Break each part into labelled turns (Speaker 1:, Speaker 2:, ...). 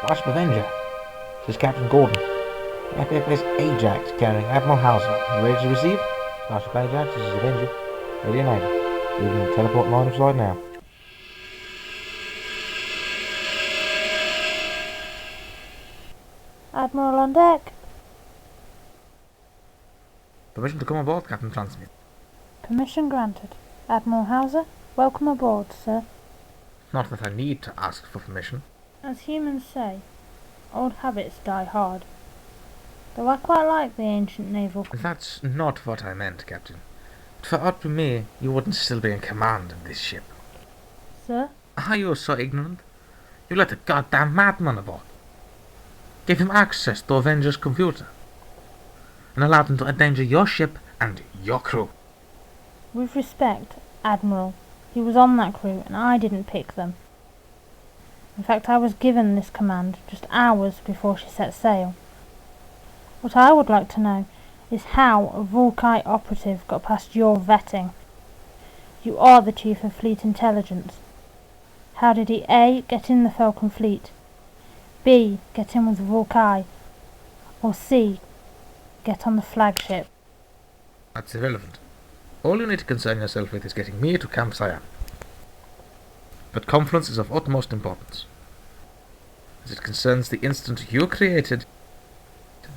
Speaker 1: Starship Avenger. This is Captain Gordon. The FFS Ajax carrying Admiral Hauser. You ready to receive? Starship Ajax, this is Avenger. Ready and able. Leaving the teleport line of sight now.
Speaker 2: Admiral on deck.
Speaker 1: Permission to come aboard, Captain Transmit.
Speaker 2: Permission granted. Admiral Hauser, welcome aboard, sir.
Speaker 1: Not that I need to ask for permission.
Speaker 2: As humans say, old habits die hard. Though I quite like the ancient naval...
Speaker 1: That's not what I meant, Captain. If it ought to be me, you wouldn't still be in command of this ship.
Speaker 2: Sir?
Speaker 1: Are you so ignorant? You let a goddamn madman aboard. Gave him access to Avenger's computer. And allowed him to endanger your ship and your crew.
Speaker 2: With respect, Admiral, he was on that crew and I didn't pick them. In fact, I was given this command just hours before she set sail. What I would like to know is how a Volkite operative got past your vetting. You are the Chief of Fleet Intelligence. How did he A. get in the Falcon Fleet, B. get in with the Volkite, or C. get on the flagship?
Speaker 1: That's irrelevant. All you need to concern yourself with is getting me to Camp Cyan. But confidence is of utmost importance, as it concerns the instant you created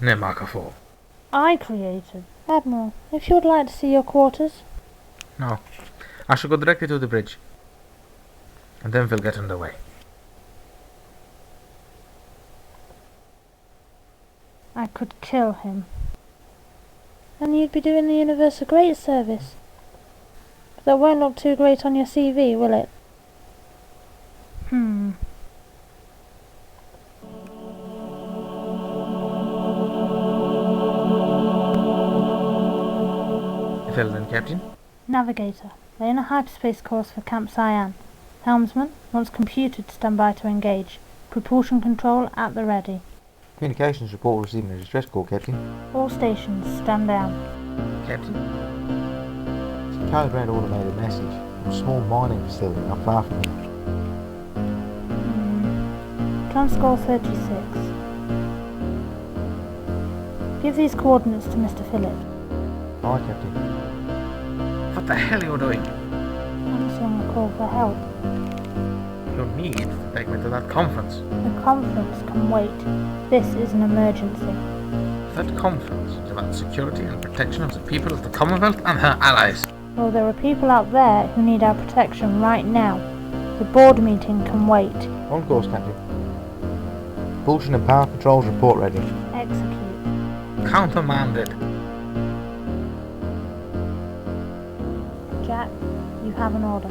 Speaker 1: near Marker 4.
Speaker 2: I created? Admiral, if you would like to see your quarters.
Speaker 1: No, I shall go directly to the bridge, and then we'll get underway.
Speaker 2: I could kill him. And you'd be doing the universe a great service. But that won't look too great on your CV, will it?
Speaker 1: Well then, Captain.
Speaker 2: Navigator, lay in a hyperspace course for Camp Cyan. Helmsman, once computed, stand by to engage. Propulsion control at the ready.
Speaker 1: Communications report receiving a distress call, Captain.
Speaker 2: All stations, stand down.
Speaker 1: Captain? It's a calibrated automated message from a small mining facility not far from here.
Speaker 2: Transcall 36. Give these coordinates to Mr. Phillip.
Speaker 1: Aye, Captain. What the hell are you doing?
Speaker 2: Answering a call for help.
Speaker 1: You need to take me to that conference.
Speaker 2: The conference can wait. This is an emergency.
Speaker 1: That conference is about the security and protection of the people of the Commonwealth and her allies.
Speaker 2: Well, there are people out there who need our protection right now. The board meeting can wait.
Speaker 1: On course, Captain. Propulsion and power controls report ready.
Speaker 2: Execute.
Speaker 1: Countermanded.
Speaker 2: Jack, you have an order.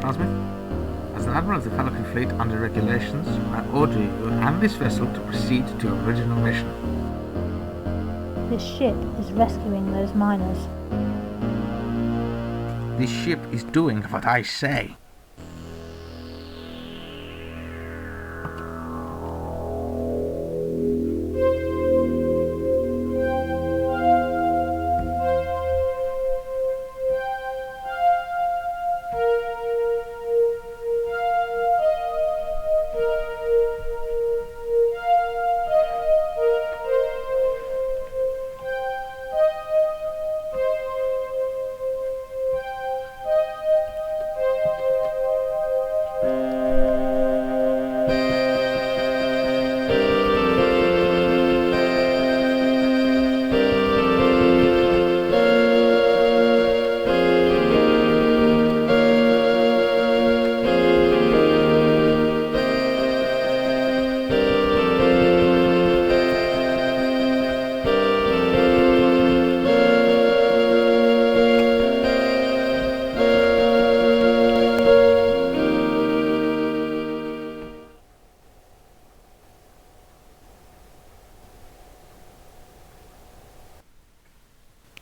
Speaker 1: Transmit. As an Admiral of the Falcon Fleet under regulations, I order you and this vessel to proceed to your original mission.
Speaker 2: This ship is rescuing those miners.
Speaker 1: This ship is doing what I say.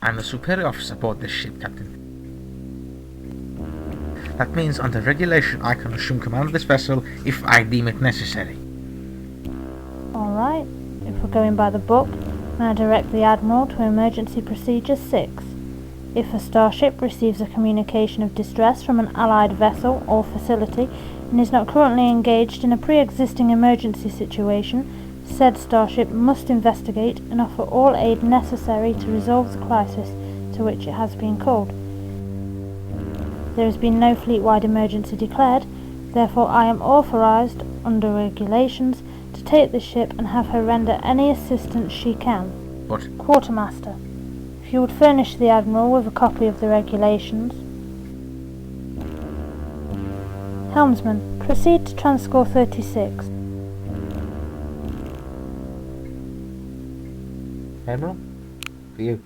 Speaker 1: I'm the superior officer aboard this ship, Captain. That means under regulation I can assume command of this vessel if I deem it necessary.
Speaker 2: Alright, if we're going by the book, may I direct the Admiral to Emergency Procedure 6. If a starship receives a communication of distress from an Allied vessel or facility and is not currently engaged in a pre-existing emergency situation, said starship must investigate and offer all aid necessary to resolve the crisis to which it has been called. There has been no fleet-wide emergency declared, therefore I am authorized, under regulations, to take the ship and have her render any assistance she can.
Speaker 1: What?
Speaker 2: Quartermaster, if you would furnish the Admiral with a copy of the regulations. Helmsman, proceed to Transcore 36.
Speaker 1: Admiral? For you.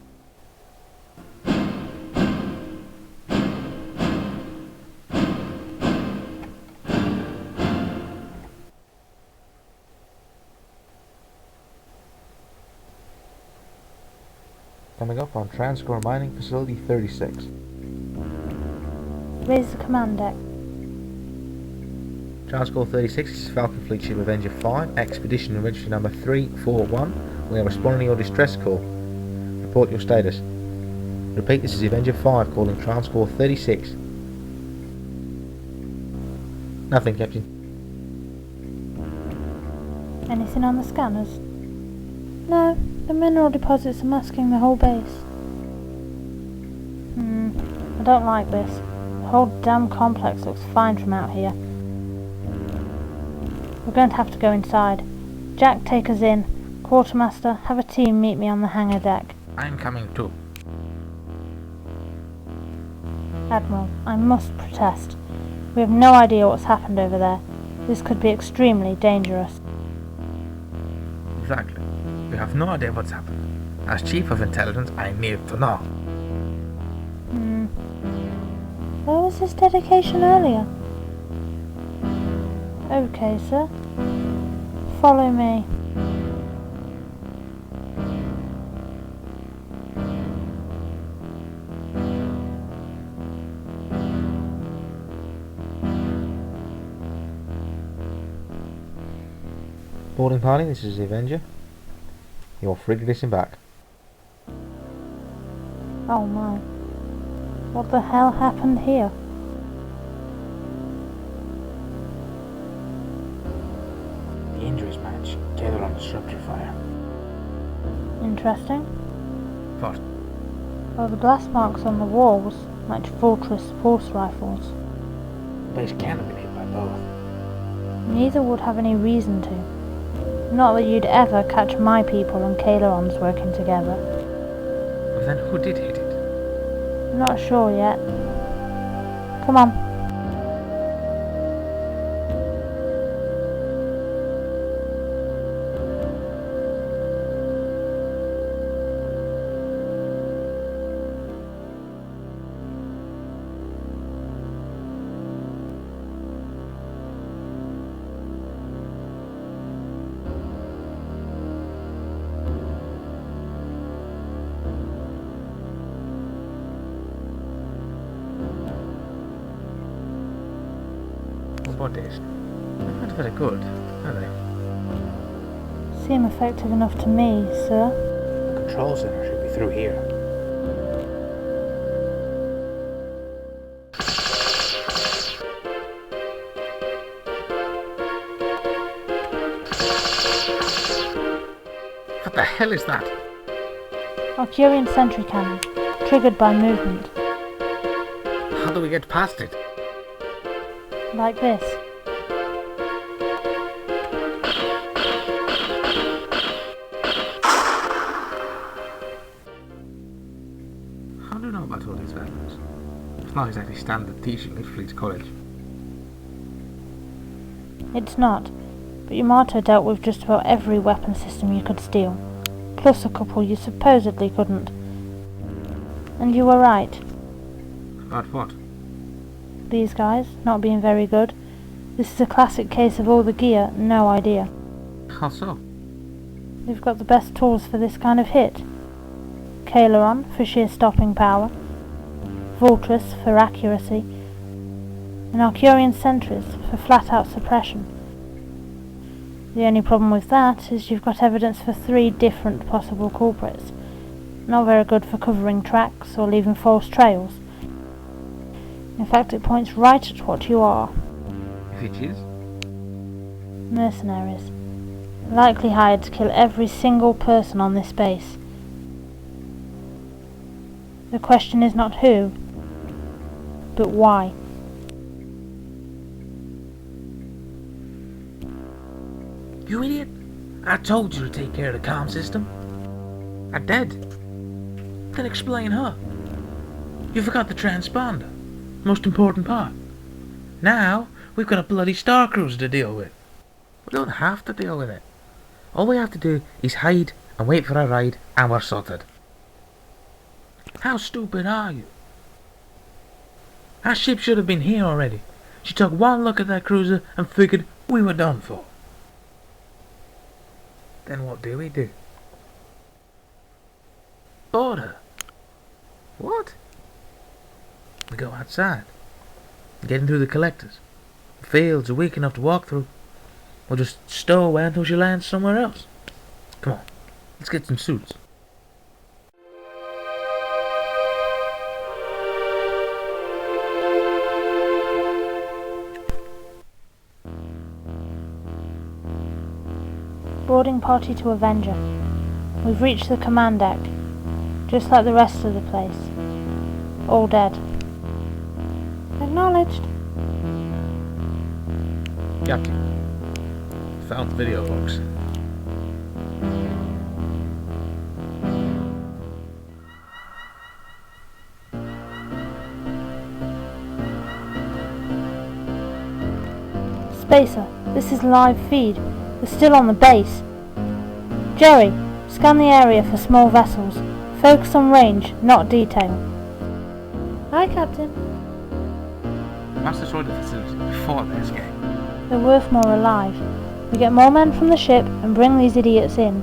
Speaker 1: Coming up on Transcore Mining Facility 36.
Speaker 2: Raise the command deck.
Speaker 1: Transcore 36 is Falcon Fleet Ship Avenger V, Expedition and Registry Number 341. We are responding to your distress call. Report your status. Repeat, this is Avenger V calling Transcore 36. Nothing, Captain.
Speaker 2: Anything on the scanners? No, the mineral deposits are masking the whole base. I don't like this. The whole damn complex looks fine from out here. We're going to have to go inside. Jack, take us in. Quartermaster, have a team meet me on the hangar deck.
Speaker 1: I'm coming too.
Speaker 2: Admiral, I must protest. We have no idea what's happened over there. This could be extremely dangerous.
Speaker 1: Exactly. We have no idea what's happened. As Chief of Intelligence, I need to know.
Speaker 2: Where was his dedication earlier? Okay, sir. Follow me.
Speaker 1: Boarding party, this is the Avenger. You're free to disembark.
Speaker 2: Oh my. What the hell happened here?
Speaker 1: The injuries match. Taylor on the structure fire.
Speaker 2: Interesting.
Speaker 1: What?
Speaker 2: Well, the glass marks on the walls match Fortress force rifles.
Speaker 1: The base can't have been hit by both.
Speaker 2: Neither would have any reason to. Not that you'd ever catch my people and Kalerons working together.
Speaker 1: Well, then who did hit it?
Speaker 2: Not sure yet. Come on.
Speaker 1: Bodies. Not very good, are they?
Speaker 2: Seem effective enough to me, sir.
Speaker 1: The control center should be through here. What the hell is that?
Speaker 2: Arcurian sentry cannon, triggered by movement.
Speaker 1: How do we get past it?
Speaker 2: Like this.
Speaker 1: How do you know about all these weapons? It's not exactly standard teaching at Fleet College.
Speaker 2: It's not, but Yamato dealt with just about every weapon system you could steal, plus a couple you supposedly couldn't. And you were right.
Speaker 1: About what?
Speaker 2: These guys not being very good. This is a classic case of all the gear, no idea.
Speaker 1: How so?
Speaker 2: They've got the best tools for this kind of hit. Kaleron for sheer stopping power, Voltrus for accuracy, and Arcurian sentries for flat-out suppression. The only problem with that is you've got evidence for 3 different possible culprits. not very good for covering tracks or leaving false trails. In fact, it points right at what you are.
Speaker 1: Which is?
Speaker 2: Mercenaries. Likely hired to kill every single person on this base. The question is not who, but why.
Speaker 1: You idiot! I told you to take care of the comm system. I did. Then explain her. You forgot the transponder. Most important part. Now, we've got a bloody Star Cruiser to deal with. We don't have to deal with it. All we have to do is hide and wait for a ride, and we're sorted. How stupid are you? Our ship should have been here already. She took one look at that cruiser and figured we were done for. Then what do we do? Board her. What? We go outside. Get into the collectors. The fields are weak enough to walk through. We'll just stow away until she lands somewhere else. Come on, let's get some suits.
Speaker 2: Boarding party to Avenger. We've reached the command deck, just like the rest of the place. All dead. Acknowledged.
Speaker 1: Captain. Found the video box.
Speaker 2: Spacer, this is live feed. We're still on the base. Jerry, scan the area for small vessels. Focus on range, not detail. Aye, Captain.
Speaker 1: Must destroy the facility before they escape.
Speaker 2: They're worth more alive. We get more men from the ship and bring these idiots in.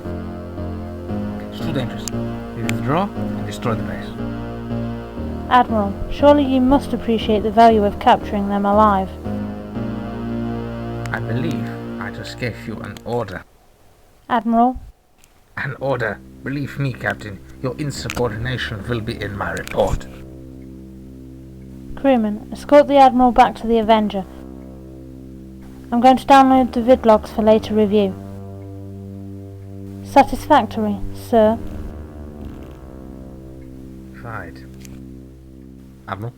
Speaker 1: It's too dangerous. We withdraw and destroy the base.
Speaker 2: Admiral, surely you must appreciate the value of capturing them alive.
Speaker 1: I believe I just gave you an order.
Speaker 2: Admiral?
Speaker 1: An order. Believe me, Captain, your insubordination will be in my report.
Speaker 2: Crewman, escort the Admiral back to the Avenger. I'm going to download the vidlogs for later review. Satisfactory, sir.
Speaker 1: Right. Admiral?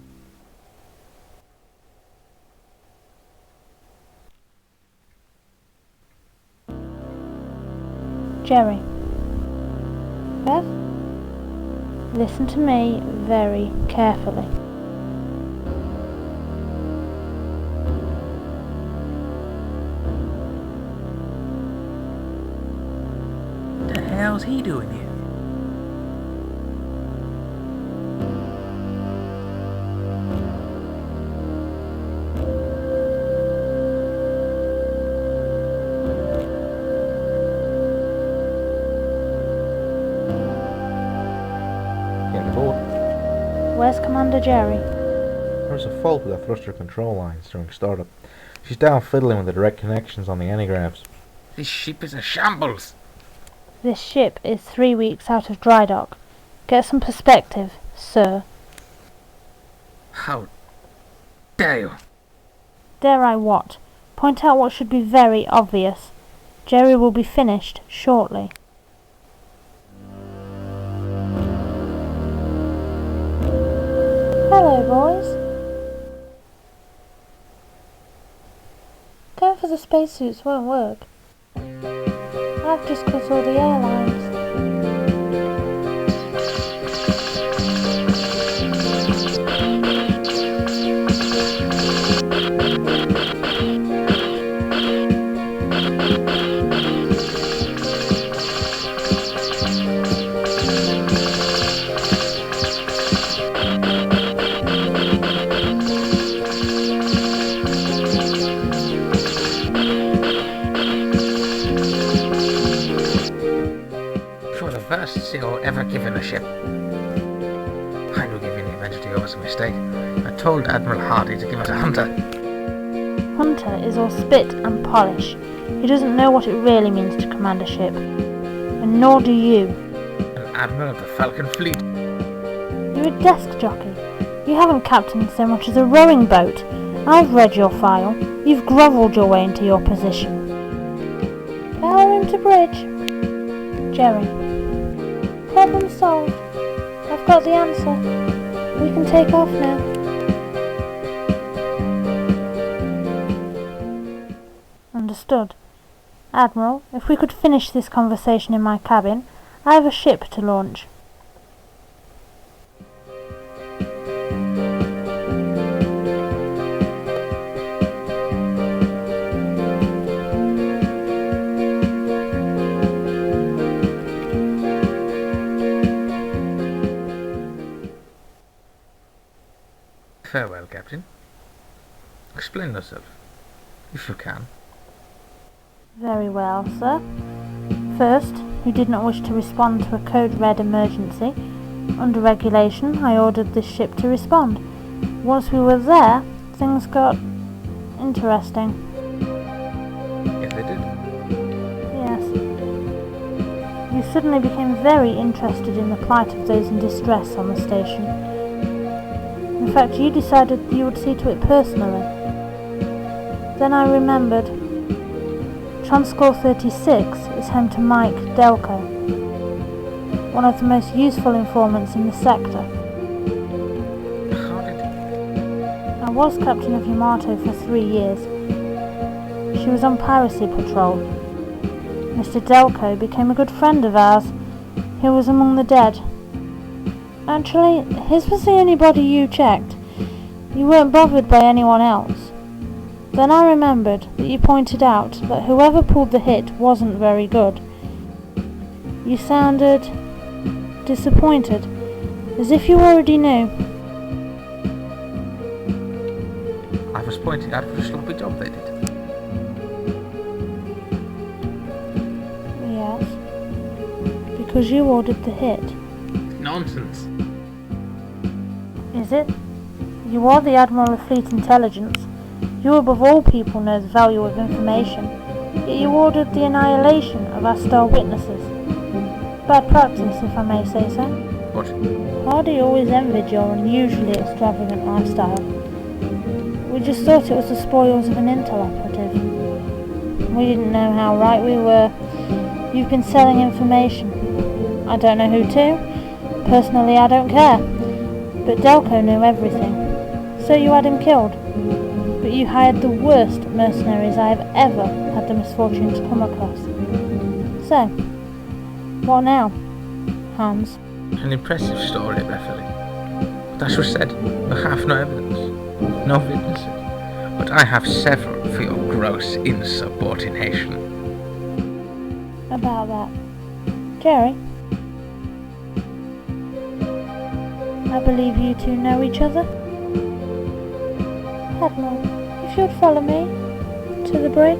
Speaker 2: Jerry. Beth? Listen to me very carefully.
Speaker 1: What the hell's he doing here?
Speaker 3: Getting aboard.
Speaker 2: Where's Commander Jerry?
Speaker 3: There's a fault with the thruster control lines during startup. She's down fiddling with the direct connections on the antigraphs.
Speaker 1: This ship is a shambles.
Speaker 2: This ship is 3 weeks out of dry dock. Get some perspective, sir.
Speaker 1: How dare you?
Speaker 2: Dare I what? Point out what should be very obvious. Jerry will be finished shortly. Hello, boys. Going for the spacesuits won't work. I've just cut all the airlines.
Speaker 1: First CO ever given a ship. I knew giving the Avenger to was a mistake. I told Admiral Hardy to give it a Hunter.
Speaker 2: Hunter is all spit and polish. He doesn't know what it really means to command a ship. And nor do you.
Speaker 1: And Admiral of the Falcon Fleet.
Speaker 2: You're a desk jockey. You haven't captained so much as a rowing boat. I've read your file. You've grovelled your way into your position. Power into bridge. Jerry. Problem solved. I've got the answer. We can take off now. Understood. Admiral, if we could finish this conversation in my cabin, I have a ship to launch.
Speaker 1: Farewell, Captain. Explain yourself, if you can.
Speaker 2: Very well, sir. First, you did not wish to respond to a code-red emergency. Under regulation, I ordered this ship to respond. Once we were there, things got interesting.
Speaker 1: Yes, they did.
Speaker 2: Yes. You suddenly became very interested in the plight of those in distress on the station. In fact, you decided that you would see to it personally. Then I remembered. Transcore 36 is home to Mike Delco, one of the most useful informants in the sector.
Speaker 1: How did...
Speaker 2: I was captain of Yamato for 3 years. She was on piracy patrol. Mr. Delco became a good friend of ours. He was among the dead. Actually, his was the only body you checked. You weren't bothered by anyone else. Then I remembered that you pointed out that whoever pulled the hit wasn't very good. You sounded disappointed, as if you already knew.
Speaker 1: I was pointing out what a sloppy job they did.
Speaker 2: Yes, because you ordered the hit.
Speaker 1: Nonsense.
Speaker 2: Is it? You are the Admiral of Fleet Intelligence. You above all people know the value of information, yet you ordered the annihilation of our star witnesses. Bad practice, if I may say so.
Speaker 1: What?
Speaker 2: Hardy always envied your unusually extravagant lifestyle. We just thought it was the spoils of an intel operative. We didn't know how right we were. You've been selling information. I don't know who to. Personally, I don't care. But Delco knew everything. So you had him killed. But you hired the worst mercenaries I have ever had the misfortune to come across. So, what now, Hans?
Speaker 1: An impressive story, Beverly. But as was said, you have no evidence, no witnesses. But I have several for your gross insubordination.
Speaker 2: About that. Jerry? I believe you two know each other? Admiral, if you'd follow me to the brig.